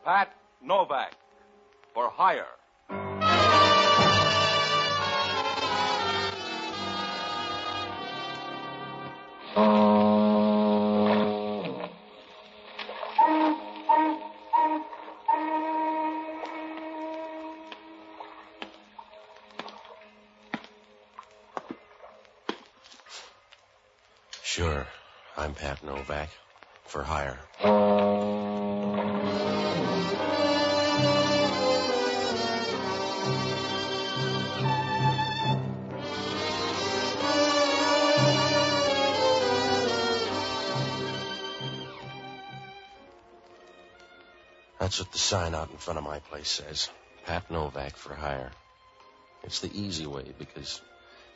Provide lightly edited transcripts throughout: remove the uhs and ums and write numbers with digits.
Pat Novak for hire. Sure, I'm Pat Novak for hire. That's what the sign out in front of my place says. Pat Novak for hire. It's the easy way because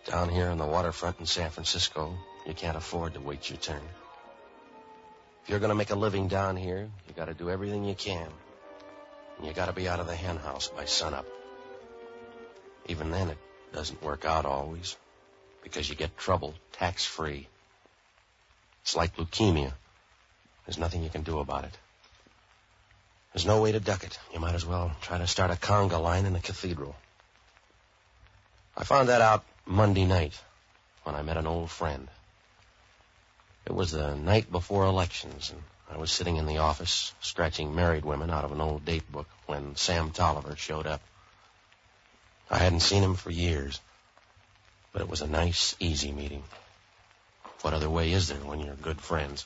down here on the waterfront in San Francisco, you can't afford to wait your turn. If you're going to make a living down here, you got to do everything you can. And you got to be out of the hen house by sunup. Even then, it doesn't work out always because you get trouble tax-free. It's like leukemia. There's nothing you can do about it. There's no way to duck it. You might as well try to start a conga line in a cathedral. I found that out Monday night when I met an old friend. It was the night before elections, and I was sitting in the office scratching married women out of an old date book when Sam Tolliver showed up. I hadn't seen him for years, but it was a nice, easy meeting. What other way is there when you're good friends?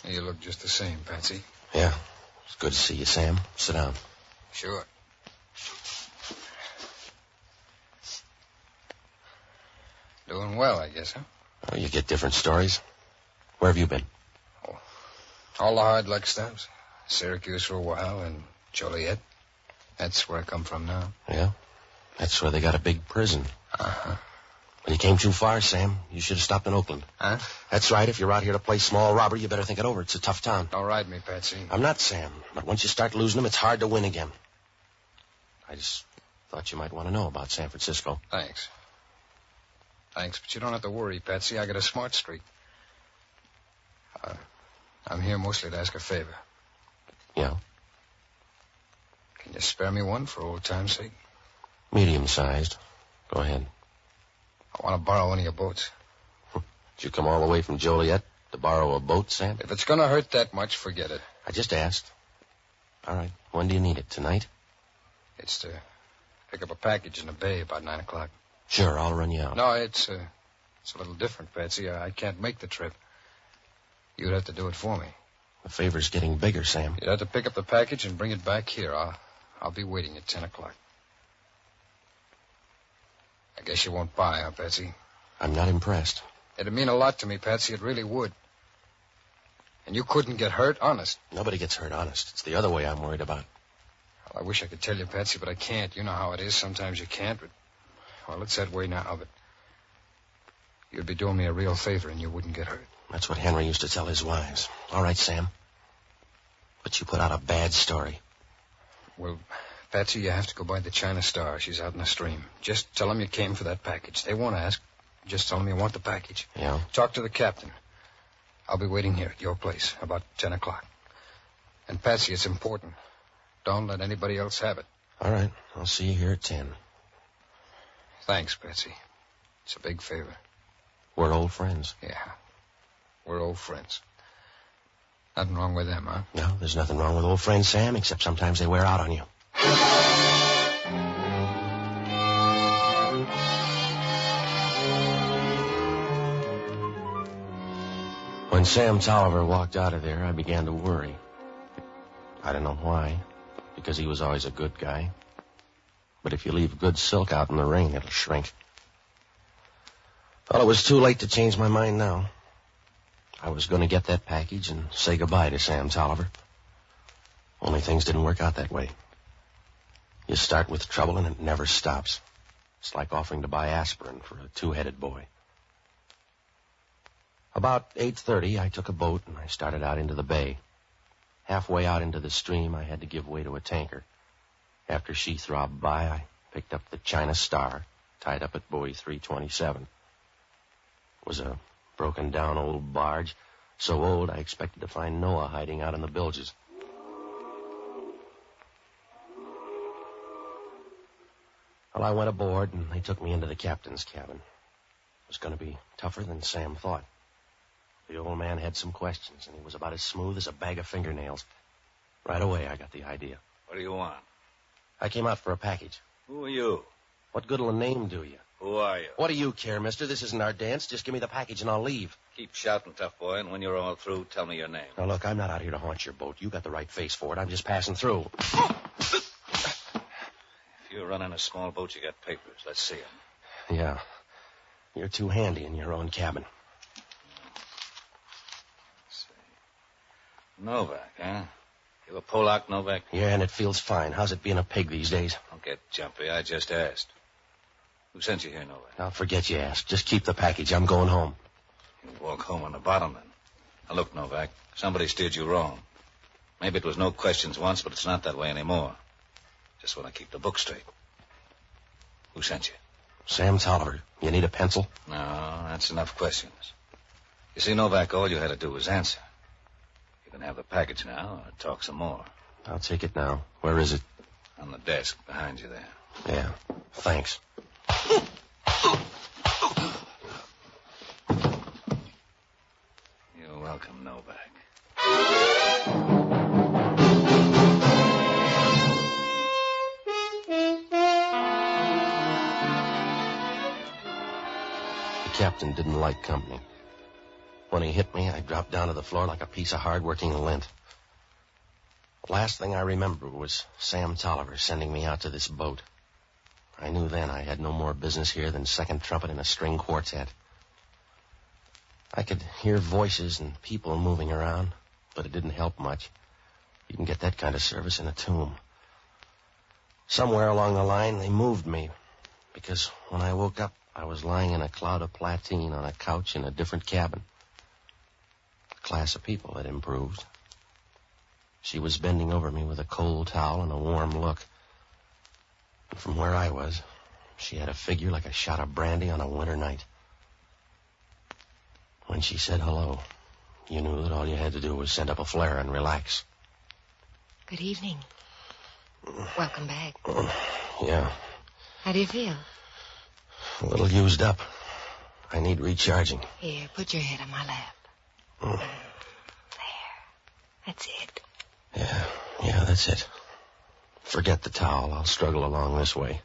You look just the same, Patsy. Yeah, it's good to see you, Sam. Sit down. Sure. Doing well, I guess, huh? Oh, you get different stories. Where have you been? Oh, all the hard luck stops. Syracuse for a while and Joliet. That's where I come from now. Yeah? That's where they got a big prison. Uh-huh. Well, you came too far, Sam. You should have stopped in Oakland. Huh? That's right. If you're out here to play small robber, you better think it over. It's a tough town. Don't ride me, Patsy. I'm not, Sam. But once you start losing them, it's hard to win again. I just thought you might want to know about San Francisco. Thanks, but you don't have to worry, Patsy. I got a smart streak. I'm here mostly to ask a favor. Yeah? Can you spare me one for old time's sake? Medium-sized. Go ahead. I want to borrow one of your boats. Did you come all the way from Joliet to borrow a boat, Sam? If it's going to hurt that much, forget it. I just asked. All right. When do you need it? Tonight? It's to pick up a package in the bay about 9 o'clock. Sure, I'll run you out. No, it's a little different, Patsy. I can't make the trip. You'd have to do it for me. The favor's getting bigger, Sam. You'd have to pick up the package and bring it back here. I'll be waiting at 10 o'clock. I guess you won't buy, huh, Patsy? I'm not impressed. It'd mean a lot to me, Patsy. It really would. And you couldn't get hurt, honest. Nobody gets hurt, honest. It's the other way I'm worried about. Well, I wish I could tell you, Patsy, but I can't. You know how it is. Sometimes you can't, but... Well, it's that way now, but... You'd be doing me a real favor and you wouldn't get hurt. That's what Henry used to tell his wives. All right, Sam. But you put out a bad story. Well, Patsy, you have to go by the China Star. She's out in the stream. Just tell them you came for that package. They won't ask. Just tell them you want the package. Yeah? Talk to the captain. I'll be waiting here at your place about 10 o'clock. And, Patsy, it's important. Don't let anybody else have it. All right. I'll see you here at 10. Thanks, Patsy. It's a big favor. We're old friends. Yeah. We're old friends. Nothing wrong with them, huh? No, there's nothing wrong with old friends, Sam, except sometimes they wear out on you. When Sam Tolliver walked out of there, I began to worry. I don't know why, because he was always a good guy. But if you leave good silk out in the rain, it'll shrink. Well, it was too late to change my mind now. I was going to get that package and say goodbye to Sam Tolliver. Only things didn't work out that way. You start with trouble and it never stops. It's like offering to buy aspirin for a two-headed boy. About 8:30, I took a boat and I started out into the bay. Halfway out into the stream, I had to give way to a tanker. After she throbbed by, I picked up the China Star, tied up at buoy 327. It was a broken-down old barge, So old, I expected to find Noah hiding out in the bilges. Well, I went aboard, and they took me into the captain's cabin. It was going to be tougher than Sam thought. The old man had some questions, and he was about as smooth as a bag of fingernails. Right away, I got the idea. What do you want? I came out for a package. Who are you? What good'll a name do you? Who are you? What do you care, mister? This isn't our dance. Just give me the package and I'll leave. Keep shouting, tough boy, and when you're all through, tell me your name. Now, look, I'm not out here to haunt your boat. You got the right face for it. I'm just passing through. If you're running a small boat, you got papers. Let's see them. Yeah. You're too handy in your own cabin. Let's see. Novak, huh? You a Polak, Novak? Yeah, and it feels fine. How's it being a pig these days? Don't get jumpy. I just asked. Who sent you here, Novak? I'll forget you asked. Just keep the package. I'm going home. You walk home on the bottom, then. Now, look, Novak, somebody steered you wrong. Maybe it was no questions once, but it's not that way anymore. Just want to keep the book straight. Who sent you? Sam Tolliver. You need a pencil? No, that's enough questions. You see, Novak, all you had to do was answer. You can have the package now or talk some more. I'll take it now. Where is it? On the desk behind you there. Yeah. Thanks. You're welcome, Novak. The captain didn't like company. When he hit me, I dropped down to the floor like a piece of hard-working lint. The last thing I remember was Sam Tolliver sending me out to this boat. I knew then I had no more business here than second trumpet in a string quartet. I could hear voices and people moving around, but it didn't help much. You can get that kind of service in a tomb. Somewhere along the line, they moved me, because when I woke up, I was lying in a cloud of plateen on a couch in a different cabin. The class of people had improved. She was bending over me with a cold towel and a warm look. And from where I was, she had a figure like a shot of brandy on a winter night. When she said hello, you knew that all you had to do was send up a flare and relax. Good evening. Welcome back. Yeah, How do you feel? a little used up. I need recharging. Here, put your head on my lap. There. That's it. Yeah, that's it. Forget the towel. I'll struggle along this way.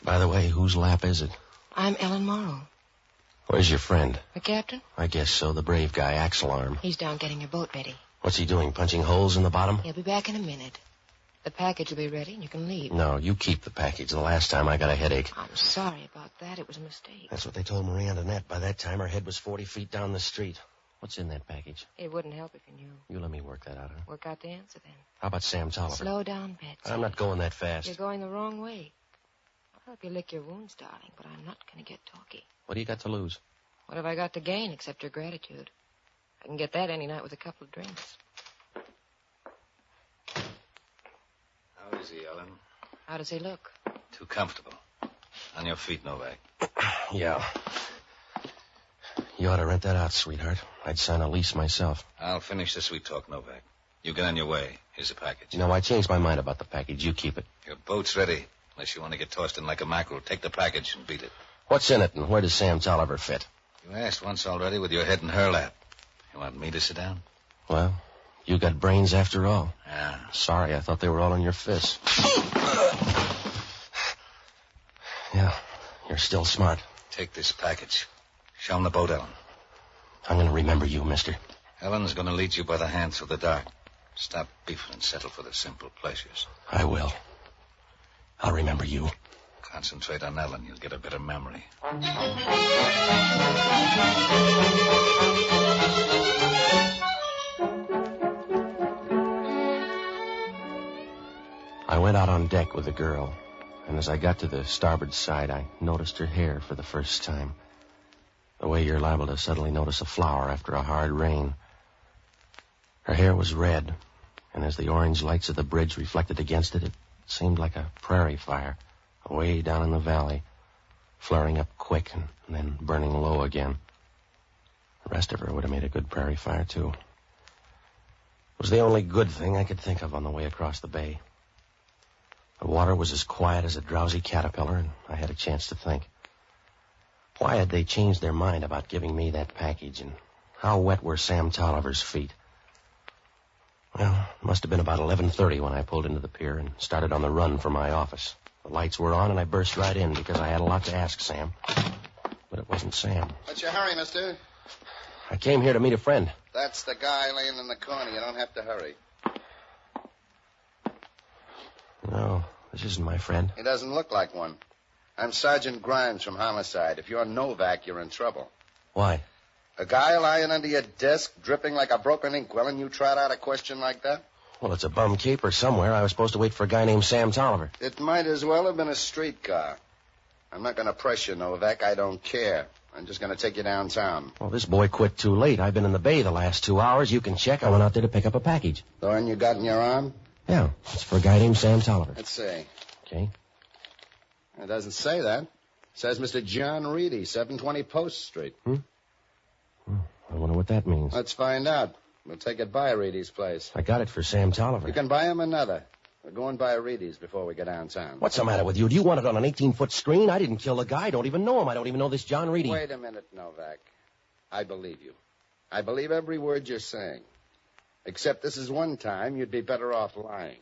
By the way, whose lap is it? I'm Ellen Morrow. Where's your friend? The captain? I guess so, the brave guy, Axel Arm. He's down getting your boat ready. What's he doing, punching holes in the bottom? He'll be back in a minute. The package will be ready and you can leave. No, you keep the package. The last time I got a headache. I'm sorry about that. It was a mistake. That's what they told Marie Antoinette. By that time, her head was 40 feet down the street. What's in that package? It wouldn't help if you knew. You let me work that out, huh? Work out the answer then. How about Sam Tolliver? Slow down, Betsy. I'm not going that fast. You're going the wrong way. I'll help you lick your wounds, darling, but I'm not going to get talky. What do you got to lose? What have I got to gain except your gratitude? I can get that any night with a couple of drinks. How is he, Ellen? How does he look? Too comfortable. On your feet, Novak. Yeah. You ought to rent that out, sweetheart. I'd sign a lease myself. I'll finish the sweet talk, Novak. You get on your way. Here's the package. You know, I changed my mind about the package. You keep it. Your boat's ready. Unless you want to get tossed in like a mackerel, take the package and beat it. What's in it, and where does Sam Tolliver fit? You asked once already with your head in her lap. You want me to sit down? Well, you got brains after all. Yeah. Sorry, I thought they were all in your fists. Yeah, you're still smart. Take this package. Show him the boat, Ellen. I'm going to remember you, mister. Ellen's going to lead you by the hand through the dark. Stop beefing and settle for the simple pleasures. I will. I'll remember you. Concentrate on Ellen. You'll get a better memory. I went out on deck with the girl, and as I got to the starboard side, I noticed her hair for the first time. The way you're liable to suddenly notice a flower after a hard rain. Her hair was red, and as the orange lights of the bridge reflected against it, it seemed like a prairie fire, way down in the valley, flaring up quick and then burning low again. The rest of her would have made a good prairie fire, too. It was the only good thing I could think of on the way across the bay. The water was as quiet as a drowsy caterpillar, and I had a chance to think. Why had they changed their mind about giving me that package, and how wet were Sam Tolliver's feet? Well, it must have been about 11:30 when I pulled into the pier and started on the run for my office. The lights were on, and I burst right in because I had a lot to ask Sam. But it wasn't Sam. What's your hurry, mister? I came here to meet a friend. That's the guy laying in the corner. You don't have to hurry. No, this isn't my friend. He doesn't look like one. I'm Sergeant Grimes from Homicide. If you're Novak, you're in trouble. Why? A guy lying under your desk, dripping like a broken inkwell, and you trot out a question like that? Well, it's a bum caper somewhere. I was supposed to wait for a guy named Sam Tolliver. It might as well have been a streetcar. I'm not going to press you, Novak. I don't care. I'm just going to take you downtown. Well, this boy quit too late. I've been in the bay the last 2 hours. You can check. I went out there to pick up a package. The one you got in your arm? Yeah, it's for a guy named Sam Tolliver. Let's see. Okay. It doesn't say that. It says Mr. John Reedy, 720 Post Street. I wonder what that means. Let's find out. We'll take it by Reedy's place. I got it for Sam Tolliver. You can buy him another. We're going by Reedy's before we get downtown. What's the matter with you? Do you want it on an 18-foot screen? I didn't kill the guy. I don't even know him. I don't even know this John Reedy. Wait a minute, Novak. I believe you. I believe every word you're saying. Except this is one time you'd be better off lying.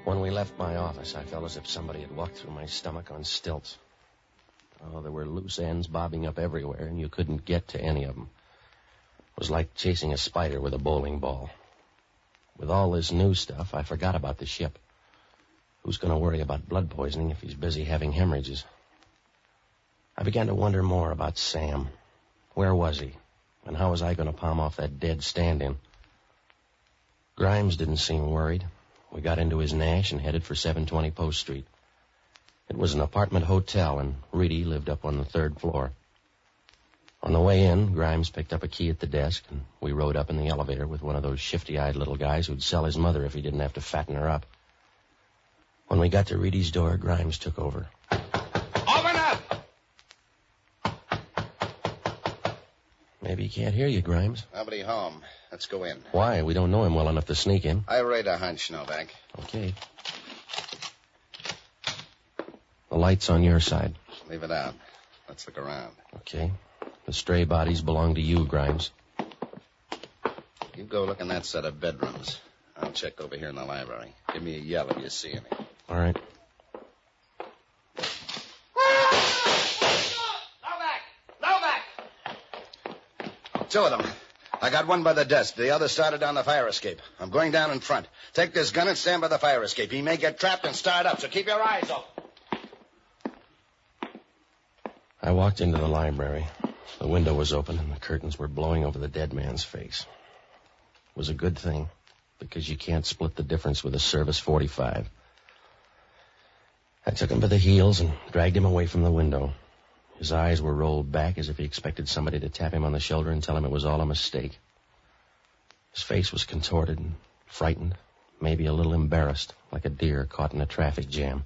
When we left my office, I felt as if somebody had walked through my stomach on stilts. Oh, there were loose ends bobbing up everywhere, and you couldn't get to any of them. It was like chasing a spider with a bowling ball. With all this new stuff, I forgot about the ship. Who's going to worry about blood poisoning if he's busy having hemorrhages? I began to wonder more about Sam. Where was he? And how was I going to palm off that dead stand-in? Grimes didn't seem worried. We got into his Nash and headed for 720 Post Street. It was an apartment hotel, and Reedy lived up on the 3rd floor. On the way in, Grimes picked up a key at the desk, and we rode up in the elevator with one of those shifty-eyed little guys who'd sell his mother if he didn't have to fatten her up. When we got to Reedy's door, Grimes took over. Open up! Maybe he can't hear you, Grimes. Nobody home. Let's go in. Why? We don't know him well enough to sneak in. I rate a hunch, Novak. Okay. The light's on your side. Leave it out. Let's look around. Okay. The stray bodies belong to you, Grimes. You go look in that set of bedrooms. I'll check over here in the library. Give me a yell if you see any. All right. Novak! Two of them. I got one by the desk. The other started down the fire escape. I'm going down in front. Take this gun and stand by the fire escape. He may get trapped and start up, so keep your eyes open. I walked into the library. The window was open, and the curtains were blowing over the dead man's face. It was a good thing, because you can't split the difference with a service 45. I took him by the heels and dragged him away from the window. His eyes were rolled back as if he expected somebody to tap him on the shoulder and tell him it was all a mistake. His face was contorted and frightened, maybe a little embarrassed, like a deer caught in a traffic jam.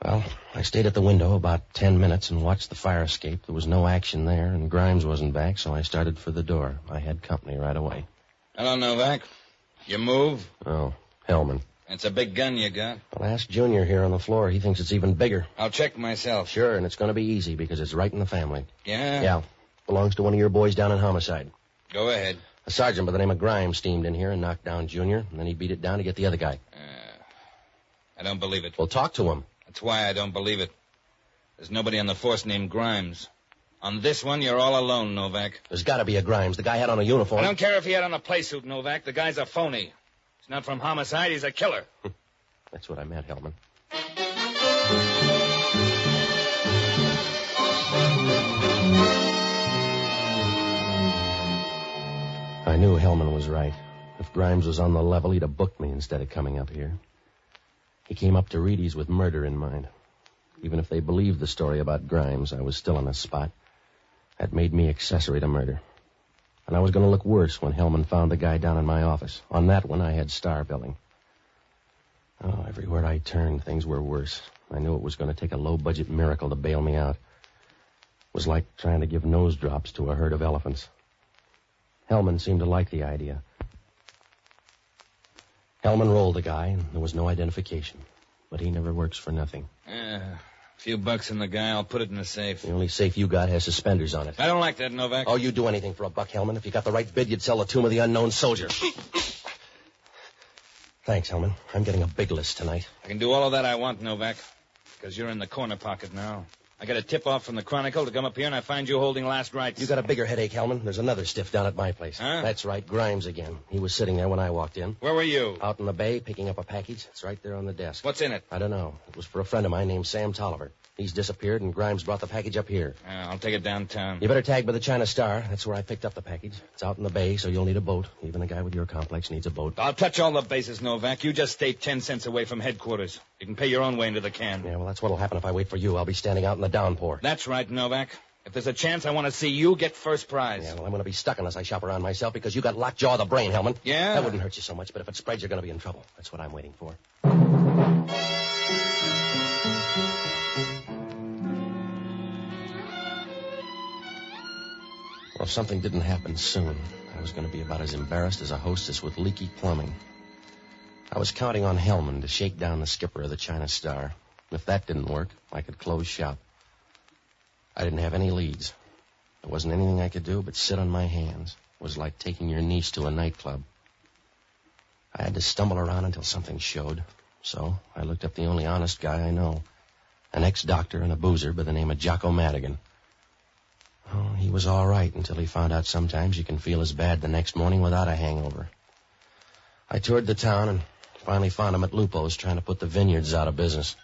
Well, I stayed at the window about 10 minutes and watched the fire escape. There was no action there, and Grimes wasn't back, so I started for the door. I had company right away. Hello, Novak. You move? Oh, Hellman. It's a big gun you got. Well, ask Junior here on the floor. He thinks it's even bigger. I'll check myself. Sure, and it's going to be easy because it's right in the family. Yeah? Yeah. Belongs to one of your boys down in Homicide. Go ahead. A sergeant by the name of Grimes steamed in here and knocked down Junior, and then he beat it down to get the other guy. I don't believe it. Well, talk to him. That's why I don't believe it. There's nobody on the force named Grimes. On this one, you're all alone, Novak. There's got to be a Grimes. The guy had on a uniform. I don't care if he had on a play suit, Novak. The guy's a phony. He's not from Homicide. He's a killer. That's what I meant, Hellman. I knew Hellman was right. If Grimes was on the level, he'd have booked me instead of coming up here. He came up to Reedy's with murder in mind. Even if they believed the story about Grimes, I was still on the spot. That made me accessory to murder. And I was going to look worse when Hellman found the guy down in my office. On that one, I had star billing. Oh, everywhere I turned, things were worse. I knew it was going to take a low-budget miracle to bail me out. It was like trying to give nose drops to a herd of elephants. Hellman seemed to like the idea. Hellman rolled the guy, and there was no identification. But he never works for nothing. A few bucks in the guy. I'll put it in the safe. The only safe you got has suspenders on it. I don't like that, Novak. Oh, you'd do anything for a buck, Hellman. If you got the right bid, you'd sell the tomb of the unknown soldier. Thanks, Hellman. I'm getting a big list tonight. I can do all of that I want, Novak, because you're in the corner pocket now. I get a tip-off from the Chronicle to come up here, and I find you holding last rites. You got a bigger headache, Hellman. There's another stiff down at my place. Huh? That's right, Grimes again. He was sitting there when I walked in. Where were you? Out in the bay, picking up a package. It's right there on the desk. What's in it? I don't know. It was for a friend of mine named Sam Tolliver. He's disappeared, and Grimes brought the package up here. I'll take it downtown. You better tag by the China Star. That's where I picked up the package. It's out in the bay, so you'll need a boat. Even a guy with your complex needs a boat. I'll touch all the bases, Novak. You just stay 10 cents away from headquarters. You can pay your own way into the can. Yeah, well, that's what'll happen if I wait for you. I'll be standing out in the downpour. That's right, Novak. If there's a chance, I want to see you get first prize. Yeah, well, I'm going to be stuck unless I shop around myself because you got lockjaw of the brain, Hellman. Yeah? That wouldn't hurt you so much, but if it spreads, you're going to be in trouble. That's what I'm waiting for. Well, if something didn't happen soon, I was going to be about as embarrassed as a hostess with leaky plumbing. I was counting on Hellman to shake down the skipper of the China Star. If that didn't work, I could close shop. I didn't have any leads. There wasn't anything I could do but sit on my hands. It was like taking your niece to a nightclub. I had to stumble around until something showed. So I looked up the only honest guy I know, an ex-doctor and a boozer by the name of Jocko Madigan. Oh, he was all right until he found out sometimes you can feel as bad the next morning without a hangover. I toured the town and finally found him at Lupo's trying to put the vineyards out of business.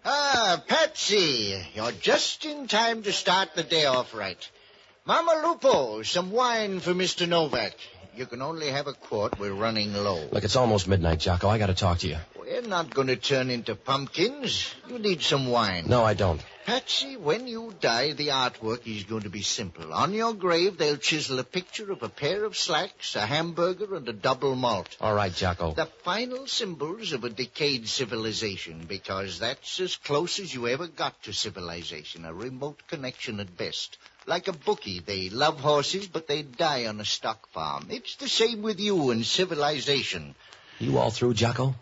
Ah, Patsy, you're just in time to start the day off right. Mama Lupo, some wine for Mr. Novak. You can only have a quart. We're running low. Look, it's almost midnight, Jocko. I got to talk to you. We're not going to turn into pumpkins. You need some wine. No, I don't. Patsy, when you die, the artwork is going to be simple. On your grave, they'll chisel a picture of a pair of slacks, a hamburger, and a double malt. All right, Jocko. The final symbols of a decayed civilization, because that's as close as you ever got to civilization, a remote connection at best. Like a bookie, they love horses, but they die on a stock farm. It's the same with you and civilization. You all through, Jocko?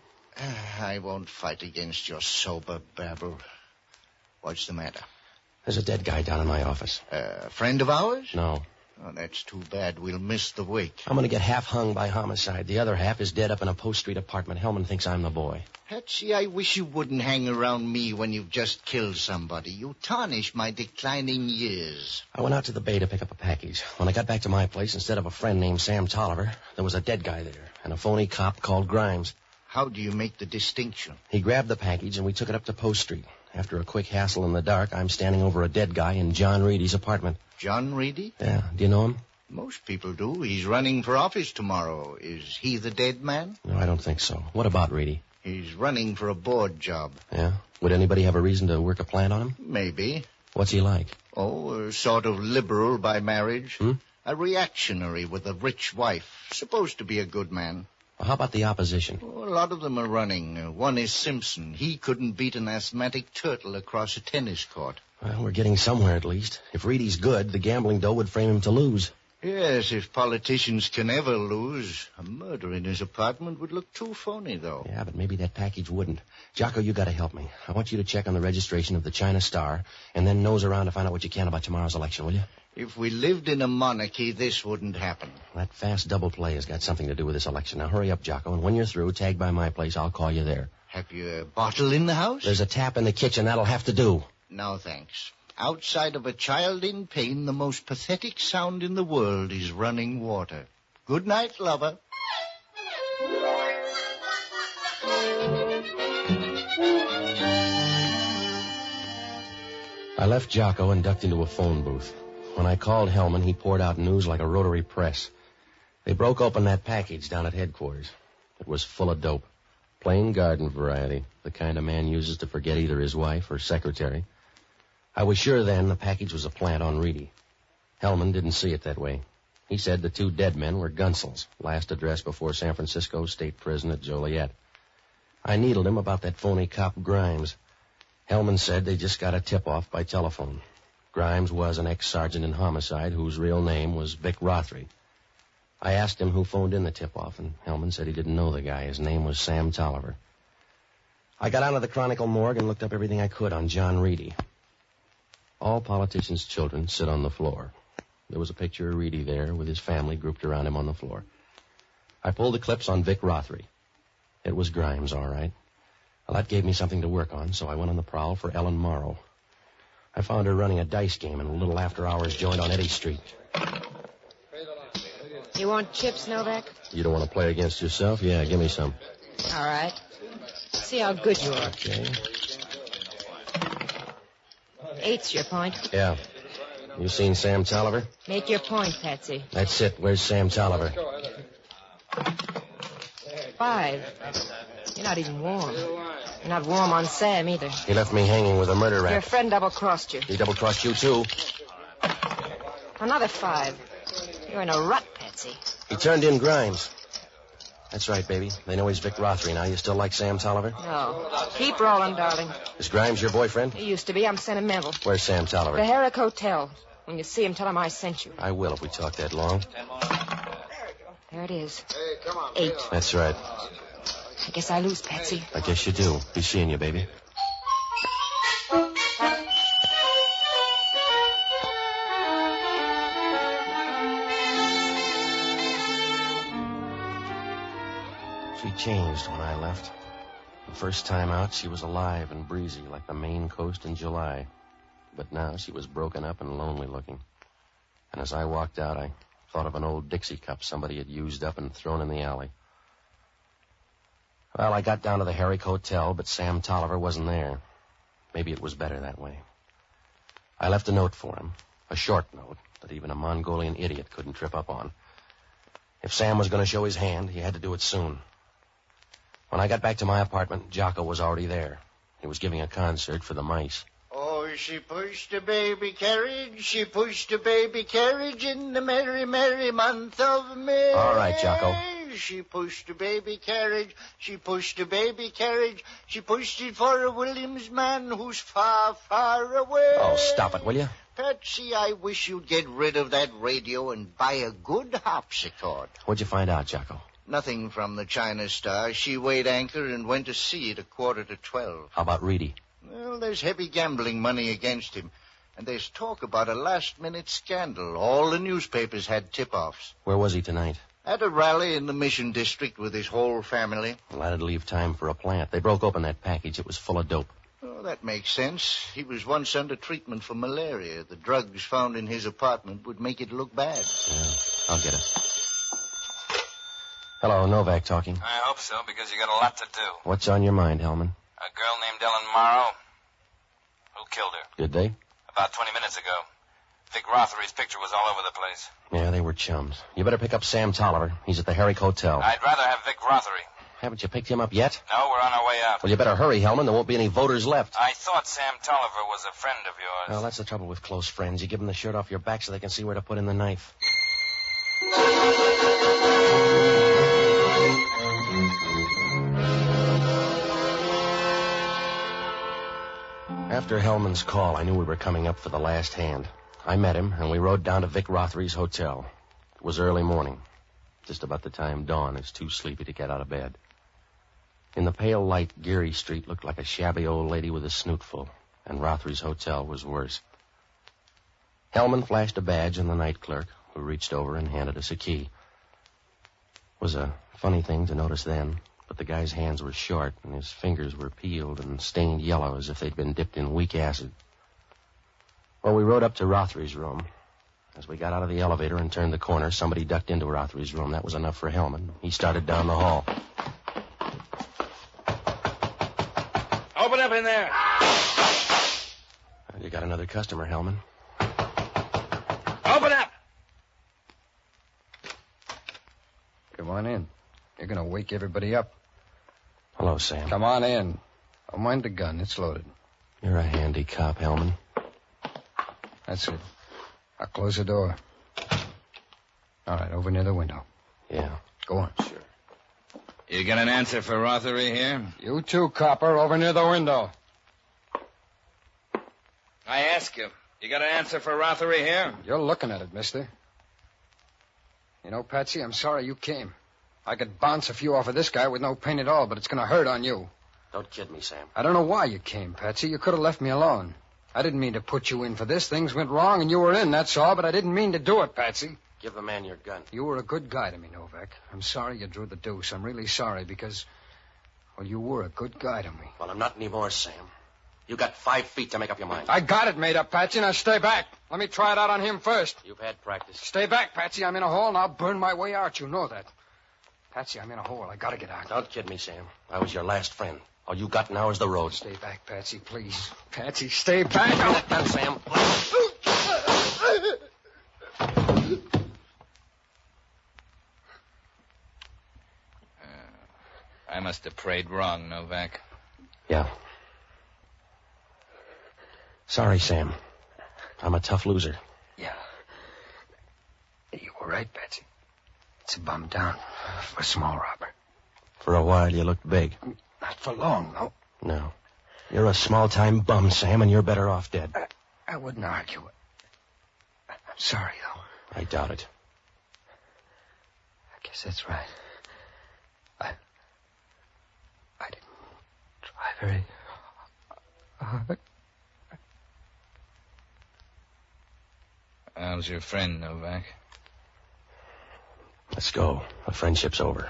I won't fight against your sober babble. What's the matter? There's a dead guy down in my office. A friend of ours? No. Oh, that's too bad. We'll miss the wake. I'm going to get half hung by homicide. The other half is dead up in a Post Street apartment. Hellman thinks I'm the boy. Patsy, I wish you wouldn't hang around me when you've just killed somebody. You tarnish my declining years. I went out to the bay to pick up a package. When I got back to my place, instead of a friend named Sam Tolliver, there was a dead guy there and a phony cop called Grimes. How do you make the distinction? He grabbed the package and we took it up to Post Street. After a quick hassle in the dark, I'm standing over a dead guy in John Reedy's apartment. John Reedy? Yeah. Do you know him? Most people do. He's running for office tomorrow. Is he the dead man? No, I don't think so. What about Reedy? He's running for a board job. Yeah? Would anybody have a reason to work a plant on him? Maybe. What's he like? Oh, a sort of liberal by marriage. Hmm? A reactionary with a rich wife. Supposed to be a good man. Well, how about the opposition? Oh, a lot of them are running. One is Simpson. He couldn't beat an asthmatic turtle across a tennis court. Well, we're getting somewhere at least. If Reedy's good, the gambling dough would frame him to lose. Yes, if politicians can ever lose. A murder in his apartment would look too phony, though. Yeah, but maybe that package wouldn't. Jocko, you got to help me. I want you to check on the registration of the China Star and then nose around to find out what you can about tomorrow's election, will you? If we lived in a monarchy, this wouldn't happen. That fast double play has got something to do with this election. Now, hurry up, Jocko, and when you're through, tag by my place. I'll call you there. Have you a bottle in the house? There's a tap in the kitchen. That'll have to do. No, thanks. Outside of a child in pain, the most pathetic sound in the world is running water. Good night, lover. I left Jocko and ducked into a phone booth. When I called Hellman, he poured out news like a rotary press. They broke open that package down at headquarters. It was full of dope. Plain garden variety, the kind a man uses to forget either his wife or secretary. I was sure then the package was a plant on Reedy. Hellman didn't see it that way. He said the two dead men were Gunsels, last addressed before San Francisco State Prison at Joliet. I needled him about that phony cop Grimes. Hellman said they just got a tip-off by telephone. Grimes was an ex-sergeant in homicide whose real name was Vic Rothery. I asked him who phoned in the tip-off, and Hellman said he didn't know the guy. His name was Sam Tolliver. I got out of the Chronicle morgue and looked up everything I could on John Reedy. All politicians' children sit on the floor. There was a picture of Reedy there with his family grouped around him on the floor. I pulled the clips on Vic Rothery. It was Grimes, all right. Well, that gave me something to work on, so I went on the prowl for Ellen Morrow. I found her running a dice game in a little after-hours joint on Eddy Street. You want chips, Novak? You don't want to play against yourself? Yeah, give me some. All right. See how good you are. Okay. 8's your point. Yeah. You seen Sam Tolliver? Make your point, Patsy. That's it. Where's Sam Tolliver? 5. You're not even warm. You're not warm on Sam, either. He left me hanging with a murder rap. Your friend double-crossed you. He double-crossed you, too? Another 5. You're in a rut, Patsy. He turned in Grimes. That's right, baby. They know he's Vic Rothery now. You still like Sam Tolliver? No. Keep rolling, darling. Is Grimes your boyfriend? He used to be. I'm sentimental. Where's Sam Tolliver? The Herrick Hotel. When you see him, tell him I sent you. I will if we talk that long. There it is. Hey, come on. 8. That's right. I guess I lose, Patsy. I guess you do. Be seeing you, baby. She changed when I left. The first time out, she was alive and breezy like the Maine coast in July. But now she was broken up and lonely looking. And as I walked out, I thought of an old Dixie cup somebody had used up and thrown in the alley. Well, I got down to the Herrick Hotel, but Sam Tolliver wasn't there. Maybe it was better that way. I left a note for him, a short note that even a Mongolian idiot couldn't trip up on. If Sam was going to show his hand, he had to do it soon. When I got back to my apartment, Jocko was already there. He was giving a concert for the mice. Oh, she pushed a baby carriage, she pushed a baby carriage in the merry, merry month of May. All right, Jocko. She pushed a baby carriage, she pushed a baby carriage, she pushed it for a Williams man who's far, far away. Oh, stop it, will you? Patsy, I wish you'd get rid of that radio and buy a good harpsichord. What'd you find out, Jocko? Nothing from the China Star. She weighed anchor and went to sea at 11:45. How about Reedy? Well, there's heavy gambling money against him. And there's talk about a last-minute scandal. All the newspapers had tip-offs. Where was he tonight? At a rally in the Mission District with his whole family. Well, that'd leave time for a plant. They broke open that package. It was full of dope. Oh, that makes sense. He was once under treatment for malaria. The drugs found in his apartment would make it look bad. Yeah, I'll get it. Hello, Novak talking. I hope so, because you got a lot to do. What's on your mind, Hellman? A girl named Ellen Morrow. Who killed her? Did they? About 20 minutes ago. Vic Rothery's picture was all over the place. Yeah, they were chums. You better pick up Sam Tolliver. He's at the Herrick Hotel. I'd rather have Vic Rothery. Haven't you picked him up yet? No, we're on our way out. Well, you better hurry, Hellman. There won't be any voters left. I thought Sam Tolliver was a friend of yours. Well, that's the trouble with close friends. You give them the shirt off your back so they can see where to put in the knife. After Hellman's call, I knew we were coming up for the last hand. I met him, and we rode down to Vic Rothery's hotel. It was early morning, just about the time Dawn is too sleepy to get out of bed. In the pale light, Geary Street looked like a shabby old lady with a snootful, and Rothery's hotel was worse. Hellman flashed a badge on the night clerk, who reached over and handed us a key. It was a funny thing to notice then, but the guy's hands were short, and his fingers were peeled and stained yellow as if they'd been dipped in weak acid. Well, we rode up to Rothery's room. As we got out of the elevator and turned the corner, somebody ducked into Rothery's room. That was enough for Hellman. He started down the hall. Open up in there. You got another customer, Hellman. Open up. Come on in. You're going to wake everybody up. Hello, Sam. Come on in. Don't mind the gun. It's loaded. You're a handy cop, Hellman. That's it. I'll close the door. All right, over near the window. Yeah. Go on. Sure. You got an answer for Rothery here? You too, copper, over near the window. I ask you. You got an answer for Rothery here? You're looking at it, mister. You know, Patsy, I'm sorry you came. I could bounce a few off of this guy with no pain at all, but it's going to hurt on you. Don't kid me, Sam. I don't know why you came, Patsy. You could have left me alone. I didn't mean to put you in for this. Things went wrong and you were in, that's all, but I didn't mean to do it, Patsy. Give the man your gun. You were a good guy to me, Novak. I'm sorry you drew the deuce. I'm really sorry because, well, you were a good guy to me. Well, I'm not anymore, Sam. You got 5 feet to make up your mind. I got it made up, Patsy. Now stay back. Let me try it out on him first. You've had practice. Stay back, Patsy. I'm in a hole and I'll burn my way out. You know that. Patsy, I'm in a hole. I gotta get out. Don't kid me, Sam. I was your last friend. All you got now is the road. Stay back, Patsy, please. Patsy, stay back. That gun, Sam. I must have prayed wrong, Novak. Yeah. Sorry, Sam. I'm a tough loser. Yeah. You were right, Patsy. It's a bum down for a small robber. For a while, you looked big. Not for long, though. No. You're a small-time bum, Sam, and you're better off dead. I wouldn't argue it. I'm sorry, though. I doubt it. I guess that's right. I didn't try very hard. How's your friend, Novak? Let's go. The friendship's over.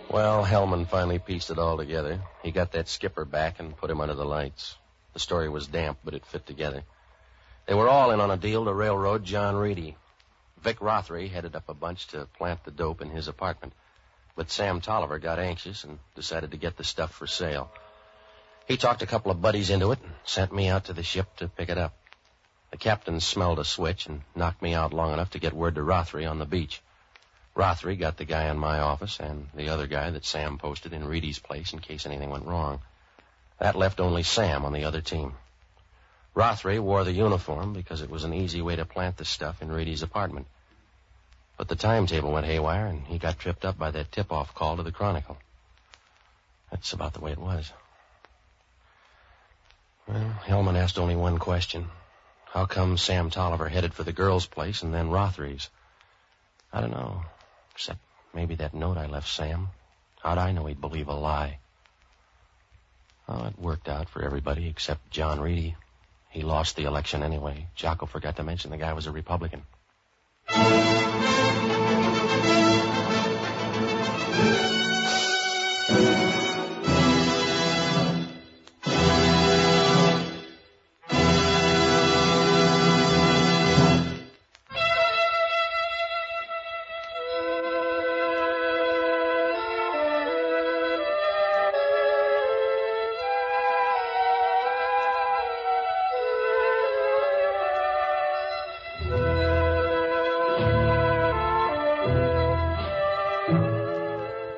Well, Hellman finally pieced it all together. He got that skipper back and put him under the lights. The story was damp, but it fit together. They were all in on a deal to railroad John Reedy. Vic Rothery headed up a bunch to plant the dope in his apartment. But Sam Tolliver got anxious and decided to get the stuff for sale. He talked a couple of buddies into it and sent me out to the ship to pick it up. The captain smelled a switch and knocked me out long enough to get word to Rothery on the beach. Rothery got the guy in my office and the other guy that Sam posted in Reedy's place in case anything went wrong. That left only Sam on the other team. Rothery wore the uniform because it was an easy way to plant the stuff in Reedy's apartment. But the timetable went haywire, and he got tripped up by that tip-off call to the Chronicle. That's about the way it was. Well, Hellman asked only one question. How come Sam Tolliver headed for the girls' place and then Rothery's? I don't know, except maybe that note I left Sam. How'd I know he'd believe a lie? Oh, it worked out for everybody except John Reedy. He lost the election anyway. Jocko forgot to mention the guy was a Republican.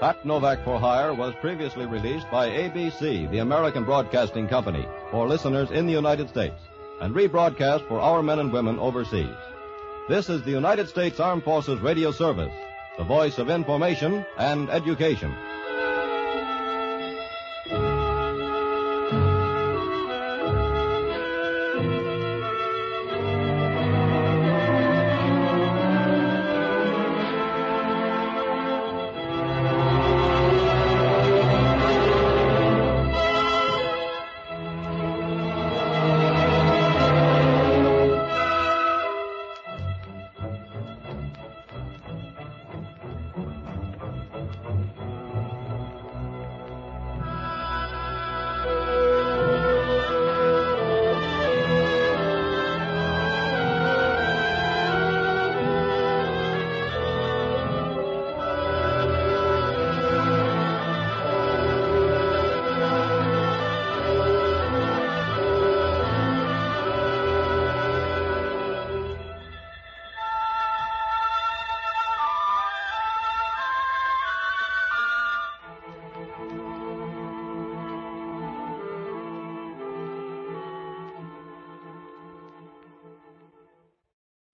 Pat Novak for Hire was previously released by ABC, the American Broadcasting Company, for listeners in the United States, and rebroadcast for our men and women overseas. This is the United States Armed Forces Radio Service, the voice of information and education.